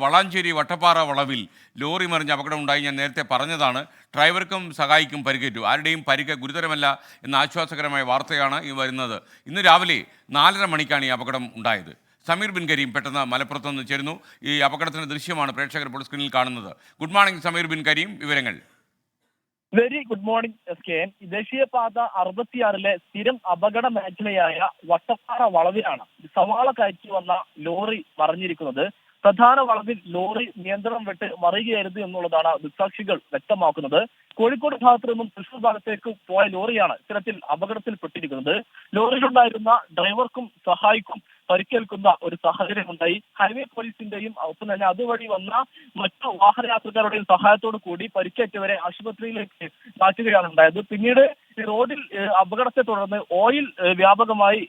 വളാഞ്ചേരി വട്ടപ്പാറ വളവിൽ ലോറി മറിഞ്ഞ് അപകടമുണ്ടായി. ഞാൻ നേരത്തെ പറഞ്ഞതാണ്. ഡ്രൈവർക്കും സഹായിക്കും പരിക്കേറ്റു. ആരുടെയും പരിക്ക് ഗുരുതരമല്ല എന്ന ആശ്വാസകരമായ വാർത്തയാണ് ഈ വരുന്നത്. ഇന്ന് രാവിലെ 4:30 മണിക്കാണ് ഈ അപകടം ഉണ്ടായത്. സമീർ ബിൻ കരീം പെട്ടെന്ന് മലപ്പുറത്ത് നിന്ന് ചേരുന്നു. ഈ അപകടത്തിൻ്റെ ദൃശ്യമാണ് പ്രേക്ഷകർ ഇപ്പോൾ സ്ക്രീനിൽ കാണുന്നത്. ഗുഡ് മോർണിംഗ് സമീർ ബിൻ കരീം, വിവരങ്ങൾ. Very good morning SKN. ദേശീയപാത 66 സ്ഥിരം അപകട മേഖലയായ വട്ടപ്പാറ വളവിലാണ് സവാള കയറ്റി വന്ന ലോറി മറിഞ്ഞിരിക്കുന്നത്. പ്രധാന വളവിൽ ലോറി നിയന്ത്രണം വിട്ട് മറിയുകയായിരുന്നു എന്നുള്ളതാണ് ദൃക്സാക്ഷികൾ വ്യക്തമാക്കുന്നത്. കോഴിക്കോട് ഭാഗത്തു നിന്നും തൃശൂർ ഭാഗത്തേക്ക് പോയ ലോറിയാണ് ഇത്തരത്തിൽ അപകടത്തിൽപ്പെട്ടിരിക്കുന്നത്. ലോറിയിലുണ്ടായിരുന്ന ഡ്രൈവർക്കും സഹായിക്കും പരിക്കേൽക്കുന്ന ഒരു സാഹചര്യമുണ്ടായി. ഹൈവേ പോലീസിന്റെയും ഒപ്പം തന്നെ അതുവഴി വന്ന മറ്റു വാഹനയാത്രക്കാരുടെയും സഹായത്തോടു കൂടി പരിക്കേറ്റവരെ ആശുപത്രിയിലേക്ക് മാറ്റുകയാണ് ഉണ്ടായത്. പിന്നീട് റോഡിൽ അപകടത്തെ തുടർന്ന് ഓയിൽ വ്യാപകമായി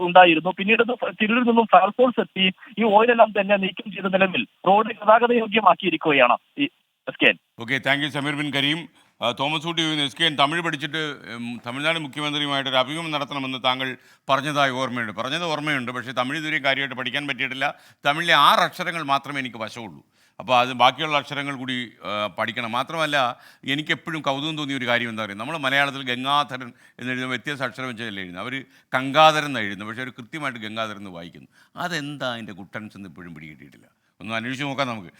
ഉണ്ടായിരുന്നു. പിന്നീട് തിരൂരിൽ നിന്നും ഫയർഫോഴ്സ് എത്തി ഈ ഓയിലെല്ലാം തന്നെ നീക്കം ചെയ്ത നിലവിൽ റോഡ് ഗതാഗത യോഗ്യമാക്കിയിരിക്കുകയാണ്. Okay, thank you Sameer Bin Kareem. Thomas Ooty SKN Tamil പഠിച്ചിട്ട് തമിഴ്നാട് മുഖ്യമന്ത്രിയുമായിട്ട് ഒരു അഭിമുഖം നടത്തണമെന്ന് താങ്കൾ പറഞ്ഞതായി ഓർമ്മയുണ്ട്. പക്ഷേ തമിഴ് ഇതുവരെ കാര്യമായിട്ട് പഠിക്കാൻ പറ്റിയിട്ടില്ല. തമിഴിലെ 6 അക്ഷരങ്ങൾ മാത്രമേ എനിക്ക് വശമുള്ളൂ. അപ്പോൾ അത് ബാക്കിയുള്ള അക്ഷരങ്ങൾ കൂടി പഠിക്കണം. മാത്രമല്ല, എനിക്കെപ്പോഴും കൗതുകം തോന്നിയ ഒരു കാര്യം എന്താ പറയുക, നമ്മൾ മലയാളത്തിൽ ഗംഗാധരൻ എന്നെഴുതുന്ന വ്യത്യസ്ത അക്ഷരം വെച്ചല്ലേ എഴുതുന്നത്. അവർ ഗംഗാധരൻ എന്ന് എഴുതുന്നു, പക്ഷേ അവർ കൃത്യമായിട്ട് ഗംഗാധരൻ എന്ന് വായിക്കുന്നു. അതെന്താ അതിൻ്റെ കുട്ടൻസ് എന്ന് ഇപ്പോഴും പിടികിട്ടിയിട്ടില്ല. ഒന്ന് അന്വേഷിച്ച് നോക്കാം നമുക്ക്.